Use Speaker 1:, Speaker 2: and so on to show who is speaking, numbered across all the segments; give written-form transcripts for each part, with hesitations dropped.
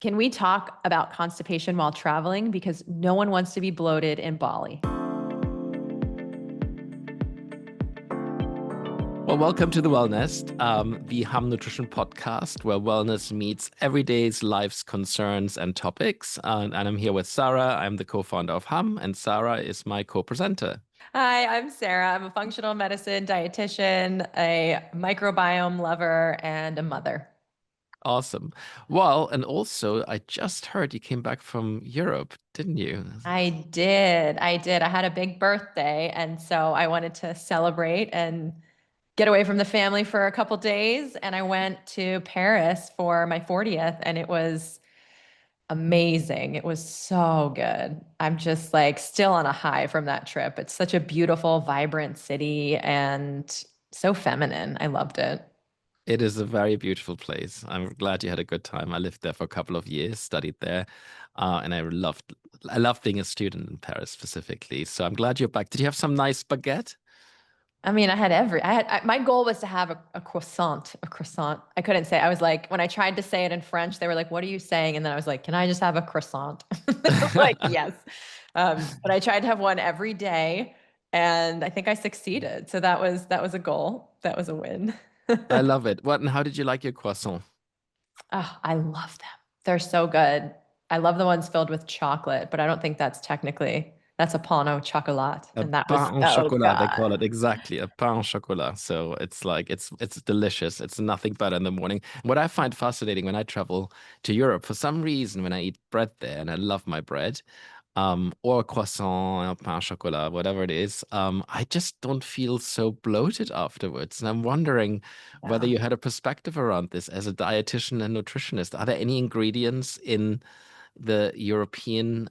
Speaker 1: Can we talk about constipation while traveling? Because no one wants to be bloated in Bali.
Speaker 2: Well, welcome to the Wellness, the Hum Nutrition podcast, where wellness meets everyday's life's concerns and topics. And I'm here with Sarah. I'm the co-founder of Hum, and Sarah is my co-presenter.
Speaker 1: Hi, I'm Sarah. I'm a functional medicine dietitian, a microbiome lover, and a mother.
Speaker 2: Awesome. Well, and also, I just heard you came back from Europe, didn't you?
Speaker 1: I did. I had a big birthday, and so I wanted to celebrate and get away from the family for a couple days. And I went to Paris for my 40th, and it was amazing. It was so good. I'm just like still on a high from that trip. It's such a beautiful, vibrant city and so feminine. I loved it.
Speaker 2: It is a very beautiful place. I'm glad you had a good time. I lived there for a couple of years, studied there, and I loved being a student in Paris specifically. So I'm glad you're back. Did you have some nice baguette?
Speaker 1: I mean, my goal was to have a croissant, a croissant. I couldn't say, I was like, when I tried to say it in French, they were like, what are you saying? And then I was like, can I just have a croissant? Like, yes. But I tried to have one every day and I think I succeeded. So that was a goal. That was a win.
Speaker 2: I love it. What and how did you like your croissant?
Speaker 1: Oh, I love them. They're so good. I love the ones filled with chocolate, but I don't think that's a pain au chocolat.
Speaker 2: A
Speaker 1: And that was
Speaker 2: pain au
Speaker 1: so
Speaker 2: chocolat, they call it
Speaker 1: good.
Speaker 2: exactly a pain au chocolat. So it's like it's delicious. It's nothing better in the morning. What I find fascinating when I travel to Europe, for some reason, when I eat bread there, and I love my bread, or a croissant, a pain au chocolat, whatever it is, I just don't feel so bloated afterwards. And I'm wondering whether
Speaker 1: Yeah.
Speaker 2: you had a perspective around this as a dietitian and nutritionist. Are there any ingredients in the European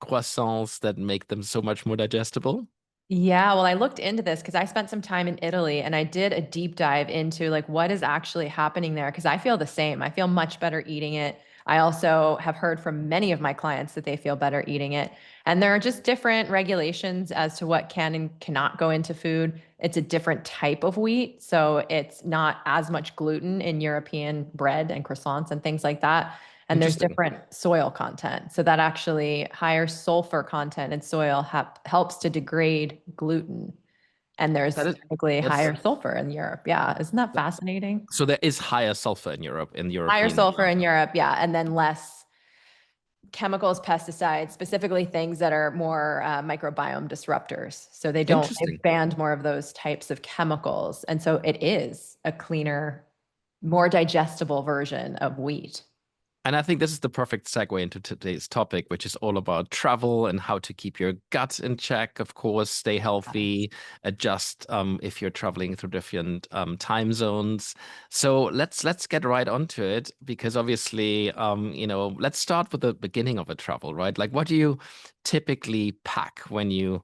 Speaker 2: croissants that make them so much more digestible?
Speaker 1: Yeah, well, I looked into this because I spent some time in Italy and I did a deep dive into like what is actually happening there because I feel the same. I feel much better eating it. I also have heard from many of my clients that they feel better eating it. And there are just different regulations as to what can and cannot go into food. It's a different type of wheat, so it's not as much gluten in European bread and croissants and things like that. And there's
Speaker 2: Interesting.
Speaker 1: different soil content. So that actually higher sulfur content in soil helps to degrade gluten. And
Speaker 2: That
Speaker 1: there's
Speaker 2: is
Speaker 1: typically
Speaker 2: that's
Speaker 1: higher sulfur in Europe. Yeah. Isn't that fascinating?
Speaker 2: so there is higher sulfur in Europe, in
Speaker 1: Higher
Speaker 2: European.
Speaker 1: sulfur in Europe. Yeah. And then less chemicals, pesticides, specifically things that are more microbiome disruptors. So they've
Speaker 2: Interesting.
Speaker 1: banned more of those types of chemicals. And so it is a cleaner, more digestible version of wheat.
Speaker 2: And I think this is the perfect segue into today's topic, which is all about travel and how to keep your gut in check, of course, stay healthy, adjust if you're traveling through different time zones. So let's get right onto it because obviously, let's start with the beginning of a travel, right? Like, what do you typically pack when you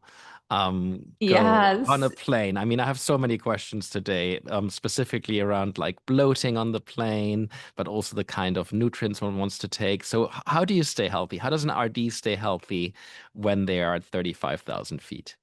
Speaker 2: go on a
Speaker 1: Yes.
Speaker 2: plane? I mean, I have so many questions today, specifically around like bloating on the plane, but also the kind of nutrients one wants to take. So, how do you stay healthy? How does an RD stay healthy when they are at 35,000 feet?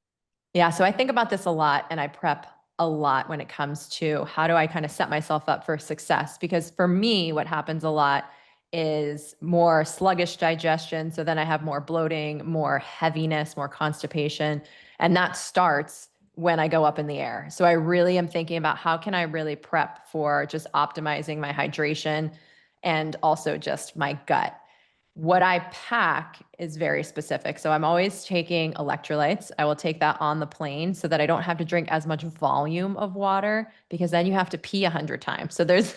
Speaker 1: Yeah, so I think about this a lot and I prep a lot when it comes to how do I kind of set myself up for success? Because for me, what happens a lot is more sluggish digestion. So then I have more bloating, more heaviness, more constipation. And that starts when I go up in the air. So I really am thinking about how can I really prep for just optimizing my hydration and also just my gut. What I pack is very specific. So I'm always taking electrolytes. I will take that on the plane so that I don't have to drink as much volume of water because then you have to pee 100 times. So there's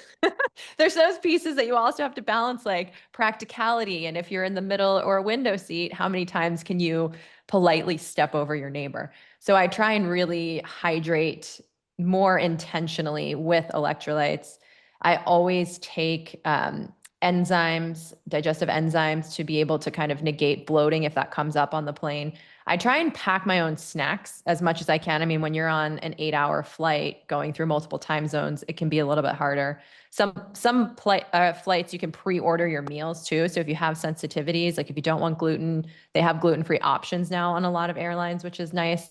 Speaker 1: there's those pieces that you also have to balance, like practicality. And if you're in the middle or a window seat, how many times can you politely step over your neighbor? So I try and really hydrate more intentionally with electrolytes. I always take enzymes, digestive enzymes to be able to kind of negate bloating if that comes up on the plane. I try and pack my own snacks as much as I can. I mean, when you're on an 8-hour flight going through multiple time zones, it can be a little bit harder. Some flights you can pre-order your meals too. So if you have sensitivities, like if you don't want gluten, they have gluten-free options now on a lot of airlines, which is nice.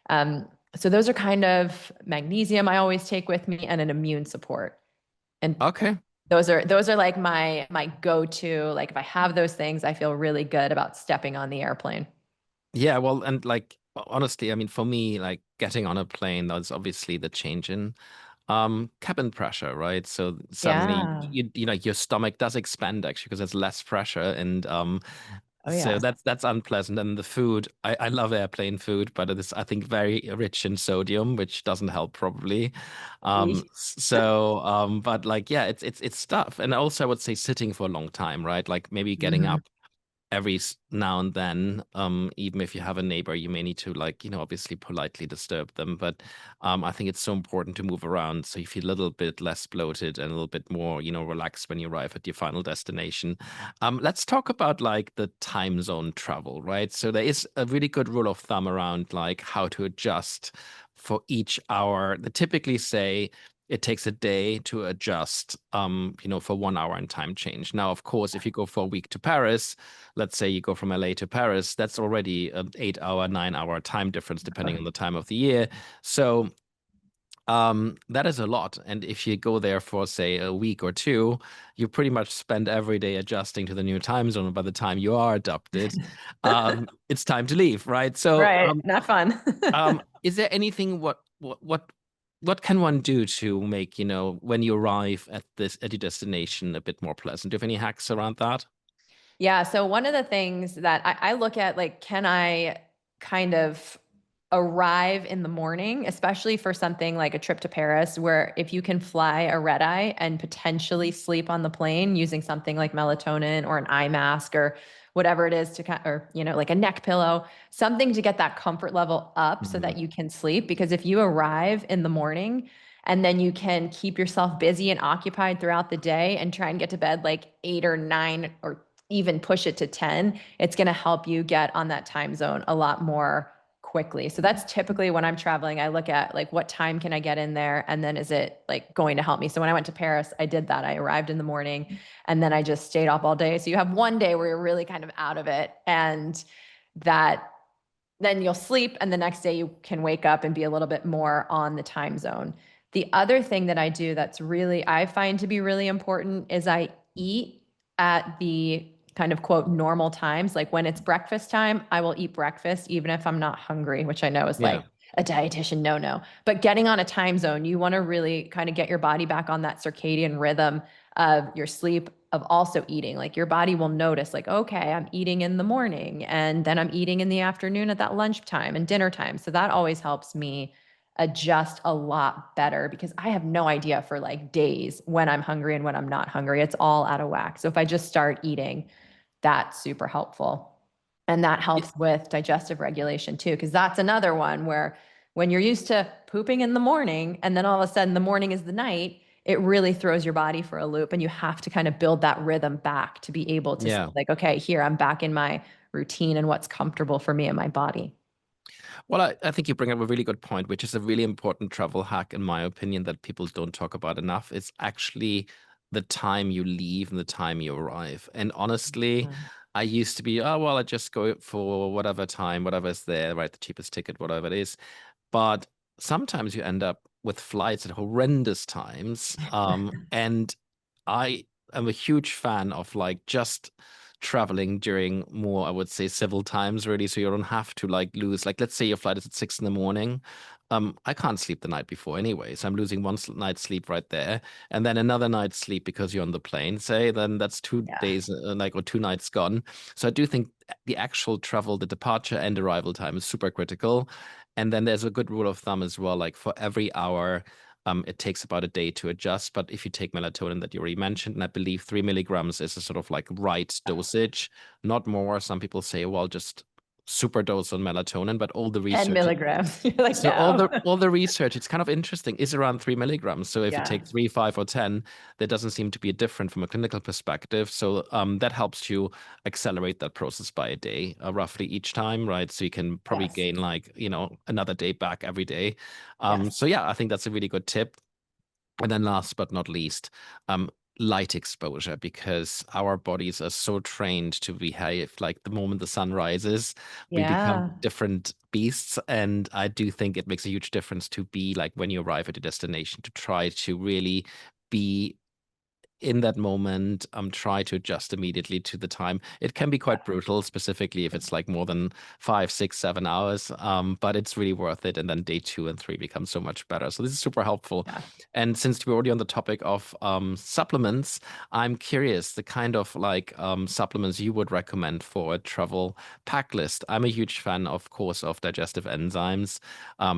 Speaker 1: So those are kind of magnesium I always take with me and an immune support. And
Speaker 2: Okay.
Speaker 1: Those are like my go-to. Like if I have those things, I feel really good about stepping on the airplane.
Speaker 2: Yeah, well, and like honestly, I mean, for me, like getting on a plane, that's obviously the change in cabin pressure, right? So suddenly
Speaker 1: Yeah.
Speaker 2: you know your stomach does expand actually because there's less pressure, and
Speaker 1: Oh
Speaker 2: so
Speaker 1: yeah.
Speaker 2: that's unpleasant. And the food, I love airplane food, but it is I think very rich in sodium, which doesn't help probably.
Speaker 1: Eek.
Speaker 2: But like yeah, it's tough. And also I would say sitting for a long time, right? Like maybe getting
Speaker 1: Mhm.
Speaker 2: up every now and then, even if you have a neighbor, you may need to like, you know, obviously politely disturb them. But I think it's so important to move around so you feel a little bit less bloated and a little bit more, you know, relaxed when you arrive at your final destination. Let's talk about like the time zone travel, right? So there is a really good rule of thumb around like how to adjust for each hour. They typically say it takes a day to adjust, you know, for 1 hour in time change. Now, of course, if you go for a week to Paris, let's say you go from LA to Paris, that's already an 8 hour, 9 hour time difference, depending on the time of the year. So that is a lot. And if you go there for, say, a week or two, you pretty much spend every day adjusting to the new time zone. By the time you are adopted, it's time to leave, right? So,
Speaker 1: Right. Not fun.
Speaker 2: is there anything what can one do to make, you know, when you arrive at your destination a bit more pleasant? Do you have any hacks around that?
Speaker 1: Yeah. So one of the things that I look at, like, can I kind of arrive in the morning, especially for something like a trip to Paris, where if you can fly a red eye and potentially sleep on the plane using something like melatonin or an eye mask or whatever it is to kind or, you know, like a neck pillow, something to get that comfort level up so
Speaker 2: Mhm.
Speaker 1: that you can sleep. Because if you arrive in the morning and then you can keep yourself busy and occupied throughout the day and try and get to bed like 8 or 9 or even push it to 10, it's going to help you get on that time zone a lot more quickly. So that's typically when I'm traveling, I look at like what time can I get in there and then is it like going to help me? So when I went to Paris, I did that. I arrived in the morning and then I just stayed up all day. So you have one day where you're really kind of out of it and that then you'll sleep and the next day you can wake up and be a little bit more on the time zone. The other thing that I do that's really I find to be really important is I eat at the kind of quote normal times. Like when it's breakfast time, I will eat breakfast even if I'm not hungry, which I know is
Speaker 2: Yeah.
Speaker 1: like a dietitian no. But getting on a time zone, you want to really kind of get your body back on that circadian rhythm of your sleep, of also eating. Like your body will notice, like, okay, I'm eating in the morning and then I'm eating in the afternoon at that lunchtime and dinner time. So that always helps me adjust a lot better because I have no idea for like days when I'm hungry and when I'm not hungry. It's all out of whack. So if I just start eating, that's super helpful. And that helps with digestive regulation too, because that's another one where when you're used to pooping in the morning and then all of a sudden the morning is the night, it really throws your body for a loop. And you have to kind of build that rhythm back to be able to say,
Speaker 2: Yeah.
Speaker 1: like, okay, here, I'm back in my routine and what's comfortable for me and my body.
Speaker 2: Well, I think you bring up a really good point, which is a really important travel hack, in my opinion, that people don't talk about enough. It's actually the time you leave and the time you arrive. And honestly,
Speaker 1: Mm.
Speaker 2: I used to be, oh, well, I just go for whatever time, whatever is there, right? The cheapest ticket, whatever it is. But sometimes you end up with flights at horrendous times. And I am a huge fan of like just traveling during more, I would say, civil times, really. So you don't have to like lose, like, let's say your flight is at 6 in the morning. I can't sleep the night before anyway. So I'm losing one night's sleep right there. And then another night's sleep because you're on the plane, say, then that's 2 days, like, or 2 nights gone. So I do think the actual travel, the departure and arrival time is super critical. And then there's a good rule of thumb as well, like for every hour, it takes about a day to adjust. But if you take melatonin that you already mentioned, and I believe 3 milligrams is a sort of like right dosage, not more. Some people say, well, just super dose on melatonin, but all the
Speaker 1: 10
Speaker 2: research
Speaker 1: milligrams. You're like,
Speaker 2: so all
Speaker 1: no.
Speaker 2: the research, it's kind of interesting, is around 3 milligrams. So if you
Speaker 1: Yeah.
Speaker 2: take 3, 5, or 10, there doesn't seem to be different from a clinical perspective. So that helps you accelerate that process by a day, roughly each time, right? So you can probably
Speaker 1: Yes.
Speaker 2: gain like, you know, another day back every day.
Speaker 1: Yes.
Speaker 2: So yeah, I think that's a really good tip. And then last but not least, um, light exposure, because our bodies are so trained to behave like the moment the sun rises, we become
Speaker 1: Yeah.
Speaker 2: different beasts. And I do think it makes a huge difference to be like when you arrive at a destination to try to really be in that moment, try to adjust immediately to the time. It can be quite brutal, specifically if it's like more than 5, 6, 7 hours. But it's really worth it. And then day 2 and 3 become so much better. So this is super helpful.
Speaker 1: Yeah.
Speaker 2: And since we're already on the topic of supplements, I'm curious the kind of like supplements you would recommend for a travel pack list. I'm a huge fan, of course, of digestive enzymes,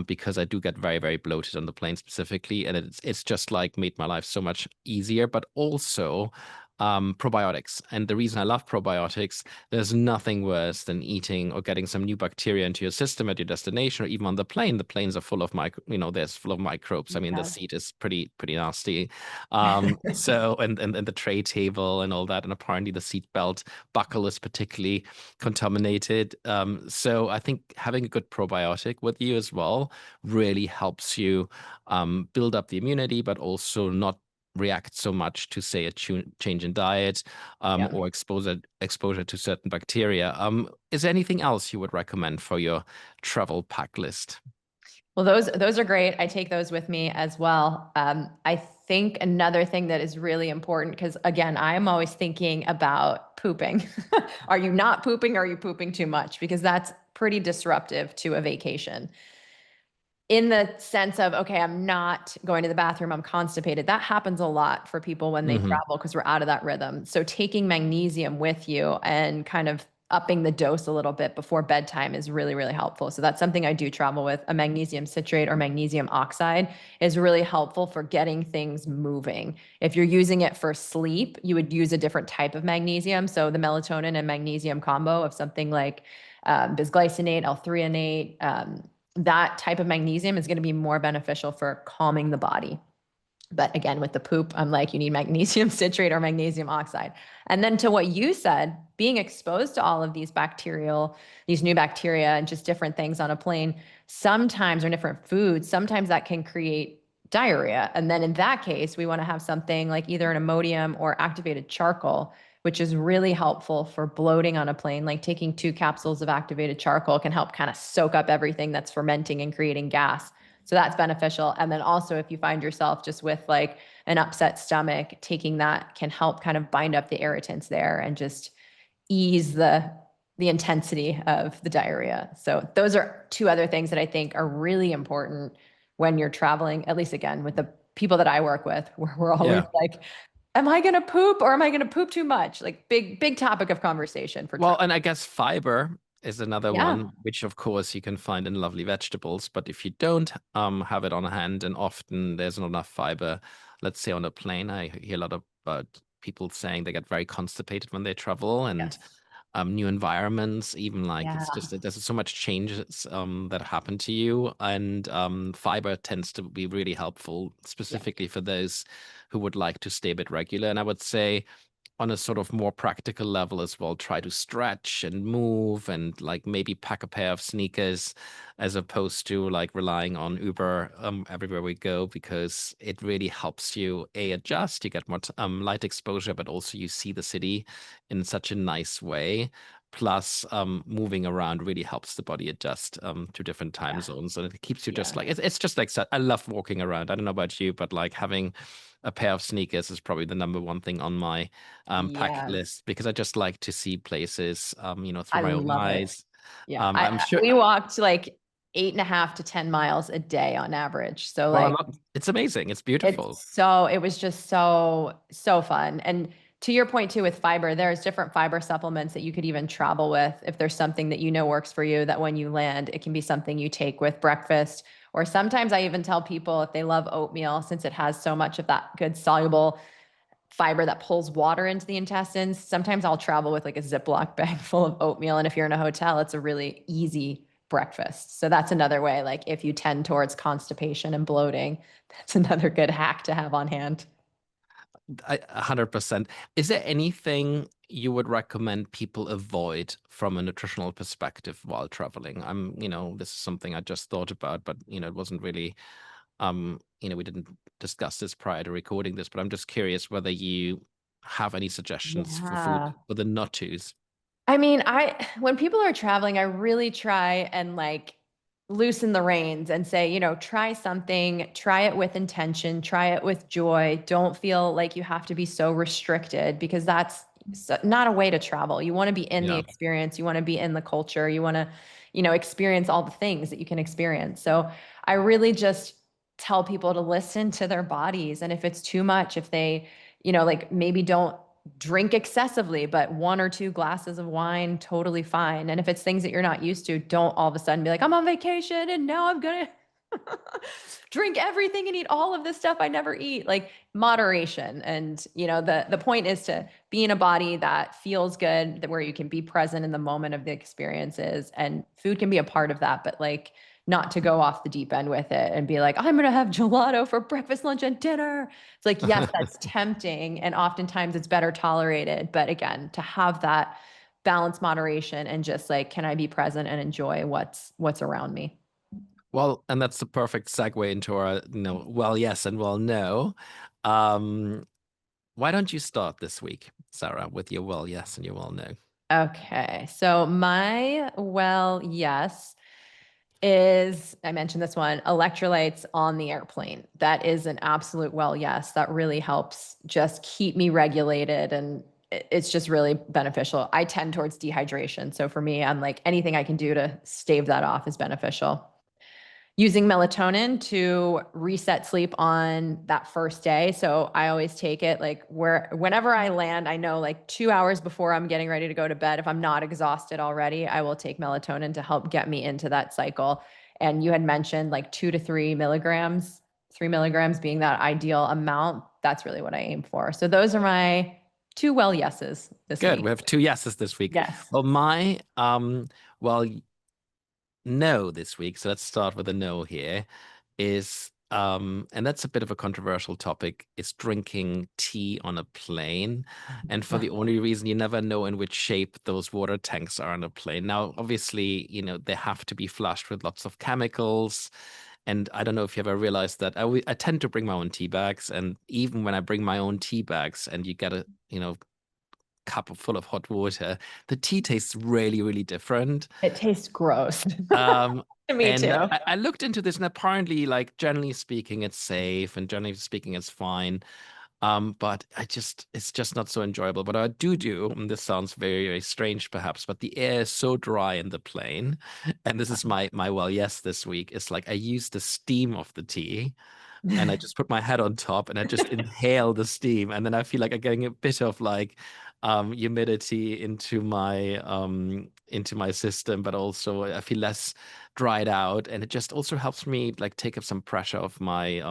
Speaker 2: because I do get very, very bloated on the plane specifically, and it's just like made my life so much easier. But also probiotics. And the reason I love probiotics, there's nothing worse than eating or getting some new bacteria into your system at your destination or even on the plane. The planes are full of there's full of microbes. I mean, the
Speaker 1: Yeah.
Speaker 2: seat is pretty nasty. So and the tray table and all that, and apparently the seat belt buckle is particularly contaminated. So I think having a good probiotic with you as well really helps you build up the immunity, but also not react so much to, say, a change in diet,
Speaker 1: Yeah.
Speaker 2: or exposure to certain bacteria. Is there anything else you would recommend for your travel pack list?
Speaker 1: Well, those are great. I take those with me as well. I think another thing that is really important, because again, I am always thinking about pooping. Are you not pooping? Or are you pooping too much? Because that's pretty disruptive to a vacation. In the sense of, okay, I'm not going to the bathroom, I'm constipated. That happens a lot for people when they
Speaker 2: Hmm.
Speaker 1: travel because we're out of that rhythm. So taking magnesium with you and kind of upping the dose a little bit before bedtime is really, really helpful. So that's something I do travel with. A magnesium citrate or magnesium oxide is really helpful for getting things moving. If you're using it for sleep, you would use a different type of magnesium. So the melatonin and magnesium combo of something like bisglycinate, L-threonate, that type of magnesium is going to be more beneficial for calming the body. But again, with the poop, I'm like, you need magnesium citrate or magnesium oxide. And then to what you said, being exposed to all of these new bacteria and just different things on a plane, sometimes, or different foods, sometimes that can create diarrhea. And then in that case, we want to have something like either an Imodium or activated charcoal, which is really helpful for bloating on a plane. Like taking 2 capsules of activated charcoal can help kind of soak up everything that's fermenting and creating gas. So that's beneficial. And then also, if you find yourself just with like an upset stomach, taking that can help kind of bind up the irritants there and just ease the intensity of the diarrhea. So those are 2 other things that I think are really important when you're traveling, at least again, with the people that I work with, we're always
Speaker 2: Yeah.
Speaker 1: like, am I going to poop or am I going to poop too much? Like big topic of conversation for
Speaker 2: Well,
Speaker 1: travel.
Speaker 2: and I guess fiber is another
Speaker 1: Yeah.
Speaker 2: one, which of course you can find in lovely vegetables. But if you don't have it on hand, and often there's not enough fiber, let's say on a plane, I hear a lot about people saying they get very constipated when they travel, and
Speaker 1: Yes.
Speaker 2: new environments, even like
Speaker 1: Yeah.
Speaker 2: it's just there's so much changes that happen to you, and fiber tends to be really helpful,
Speaker 1: Yeah.
Speaker 2: specifically for those who would like to stay a bit regular. And I would say on a sort of more practical level as well, try to stretch and move and like maybe pack a pair of sneakers as opposed to like relying on Uber everywhere we go, because it really helps you adjust. You get more light exposure, but also you see the city in such a nice way. Plus, moving around really helps the body adjust to different time
Speaker 1: Yeah.
Speaker 2: zones, and it keeps you just
Speaker 1: Yeah.
Speaker 2: like it's just like I love walking around. I don't know about you, but like having a pair of sneakers is probably the number one thing on my pack
Speaker 1: Yes.
Speaker 2: list, because I just like to see places, through
Speaker 1: I
Speaker 2: my own
Speaker 1: love it.
Speaker 2: eyes.
Speaker 1: Yeah.
Speaker 2: I'm sure.
Speaker 1: We walked like 8.5 to 10 miles a day on average. So
Speaker 2: Well,
Speaker 1: like
Speaker 2: it's amazing. It's beautiful.
Speaker 1: it was just so fun. And to your point too, with fiber, there's different fiber supplements that you could even travel with. If there's something that you know works for you, that when you land, it can be something you take with breakfast. Or sometimes I even tell people if they love oatmeal, since it has so much of that good soluble fiber that pulls water into the intestines. Sometimes I'll travel with like a Ziploc bag full of oatmeal. And if you're in a hotel, it's a really easy breakfast. So that's another way. Like if you tend towards constipation and bloating, that's another good hack to have on hand.
Speaker 2: 100%. Is there anything you would recommend people avoid from a nutritional perspective while traveling? This is something I just thought about, but it wasn't really, we didn't discuss this prior to recording this, but I'm just curious whether you have any suggestions for food
Speaker 1: Yeah.
Speaker 2: for the not tos.
Speaker 1: I mean, when people are traveling, I really try and like loosen the reins and say, try something, try it with intention, try it with joy. Don't feel like you have to be so restricted, because that's not a way to travel. You want to be in the
Speaker 2: Yeah.
Speaker 1: experience. You want to be in the culture. You want to, experience all the things that you can experience. So I really just tell people to listen to their bodies. And if it's too much, if they, like maybe don't drink excessively, but 1 or 2 glasses of wine, totally fine. And if it's things that you're not used to, don't all of a sudden be like, I'm on vacation and now I'm going to drink everything and eat all of this stuff I never eat. Like, moderation. And, the point is to be in a body that feels good, that where you can be present in the moment of the experiences, and food can be a part of that, but like, not to go off the deep end with it and be like, I'm going to have gelato for breakfast, lunch, and dinner. It's like, yes, that's tempting. And oftentimes it's better tolerated. But again, to have that balance, moderation, and just like, can I be present and enjoy what's around me?
Speaker 2: Well, and that's the perfect segue into our, well, yes and well, no. Um, why don't you start this week, Sarah, with your well, yes and your well, no?
Speaker 1: Okay. So my yes is, I mentioned this one, electrolytes on the airplane. That is an absolute yes. That really helps just keep me regulated, and it's just really beneficial. I tend towards dehydration. So for me, I'm like, anything I can do to stave that off is beneficial. Using melatonin to reset sleep on that first day. So I always take it like whenever I land, I know like 2 hours before I'm getting ready to go to bed, if I'm not exhausted already, I will take melatonin to help get me into that cycle. And you had mentioned like 2 to 3 milligrams, 3 milligrams being that ideal amount. That's really what I aim for. So those are my 2 well yeses this
Speaker 2: Good.
Speaker 1: week.
Speaker 2: We have 2 yeses this week.
Speaker 1: Yes.
Speaker 2: Well, my well, no this week, so let's start with a no here, is and that's a bit of a controversial topic, is drinking tea on a plane. And for the only reason, you never know in which shape those water tanks are on a plane. Now, obviously, they have to be flushed with lots of chemicals. And I don't know if you ever realized that I tend to bring my own tea bags. And even when I bring my own tea bags and you get a, cup full of hot water, the tea tastes really, really different.
Speaker 1: It tastes gross.
Speaker 2: Um,
Speaker 1: To me
Speaker 2: and
Speaker 1: too.
Speaker 2: I looked into this, and apparently, like, generally speaking, it's safe, and generally speaking, it's fine. But it's just not so enjoyable. But I do, and this sounds very, very strange, perhaps, but the air is so dry in the plane, and this is my well, yes, this week. It's like I use the steam of the tea, and I just put my head on top and I just inhale the steam, and then I feel like I'm getting a bit of like humidity into my system, but also I feel less dried out, and it just also helps me like take up some pressure off my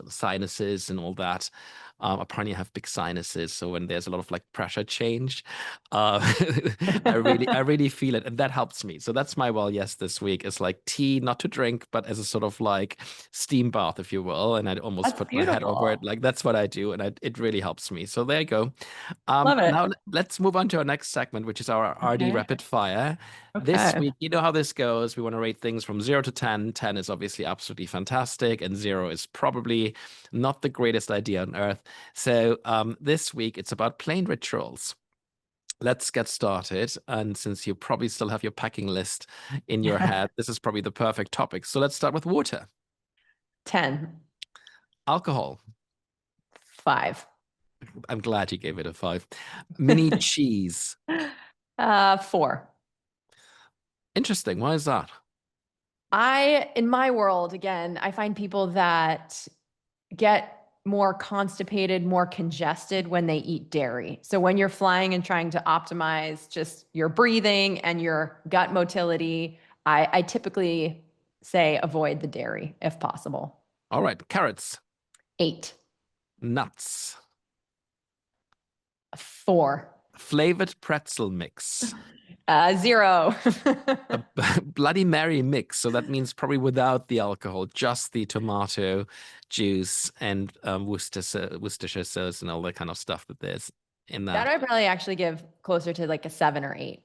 Speaker 2: sinuses and all that. Apparently I have big sinuses, so when there's a lot of like pressure change, uh, I really feel it, and that helps me. So that's my well yes this week, is like tea, not to drink, but as a sort of like steam bath, if you will, and I'd almost
Speaker 1: That's
Speaker 2: put my head over it.
Speaker 1: beautiful.
Speaker 2: Like that's what I do, and it really helps me. So there you go.
Speaker 1: Love it.
Speaker 2: Now let's move on to our next segment, which is our RD
Speaker 1: Okay.
Speaker 2: Rapid Fire. This
Speaker 1: Okay.
Speaker 2: week, you know how this goes. We want to rate things from 0 to 10. 10 is obviously absolutely fantastic, and 0 is probably not the greatest idea on earth. So this week, it's about plane rituals. Let's get started. And since you probably still have your packing list in your head, this is probably the perfect topic. So let's start with water.
Speaker 1: 10.
Speaker 2: Alcohol.
Speaker 1: 5.
Speaker 2: I'm glad you gave it a 5. Mini cheese.
Speaker 1: 4.
Speaker 2: Interesting. Why is that?
Speaker 1: In my world, again, I find people that get more constipated, more congested when they eat dairy. So when you're flying and trying to optimize just your breathing and your gut motility, I typically say avoid the dairy if possible.
Speaker 2: All right. Carrots.
Speaker 1: 8.
Speaker 2: Nuts.
Speaker 1: 4.
Speaker 2: Flavored pretzel mix.
Speaker 1: 0.
Speaker 2: A Bloody Mary mix. So that means probably without the alcohol, just the tomato juice and Worcestershire sauce and all that kind of stuff that there's in
Speaker 1: That
Speaker 2: that.
Speaker 1: I'd probably actually give closer to like a 7 or 8.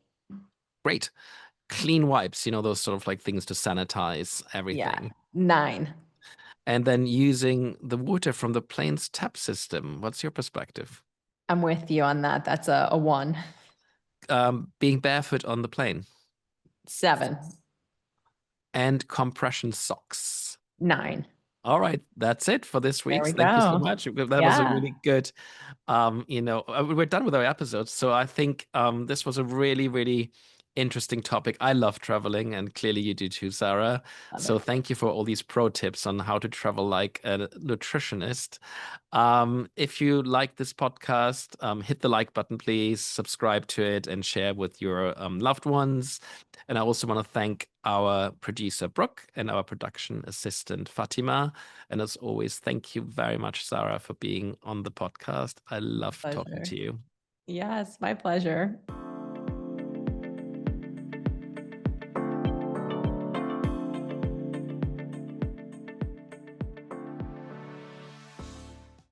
Speaker 2: Great. Clean wipes, those sort of like things to sanitize
Speaker 1: Yeah.
Speaker 2: everything.
Speaker 1: 9.
Speaker 2: And then using the water from the plane's tap system. What's your perspective?
Speaker 1: I'm with you on that. That's a 1.
Speaker 2: Being barefoot on the plane.
Speaker 1: 7.
Speaker 2: and compression socks.
Speaker 1: 9.
Speaker 2: All right, that's it for this
Speaker 1: There
Speaker 2: week.
Speaker 1: we
Speaker 2: Thank you so
Speaker 1: go.
Speaker 2: much. That was a
Speaker 1: Yeah.
Speaker 2: really good, we're done with our episodes. So I think this was a really, really interesting topic. I love traveling, and clearly you do too, Sarah.
Speaker 1: Love
Speaker 2: So
Speaker 1: it.
Speaker 2: thank you for all these pro tips on how to travel like a nutritionist. If you like this podcast, hit the like button, please, subscribe to it, and share with your loved ones. And I also want to thank our producer, Brooke, and our production assistant, Fatima. And as always, thank you very much, Sarah, for being on the podcast. I love talking
Speaker 1: Pleasure.
Speaker 2: to you.
Speaker 1: Yes, my pleasure.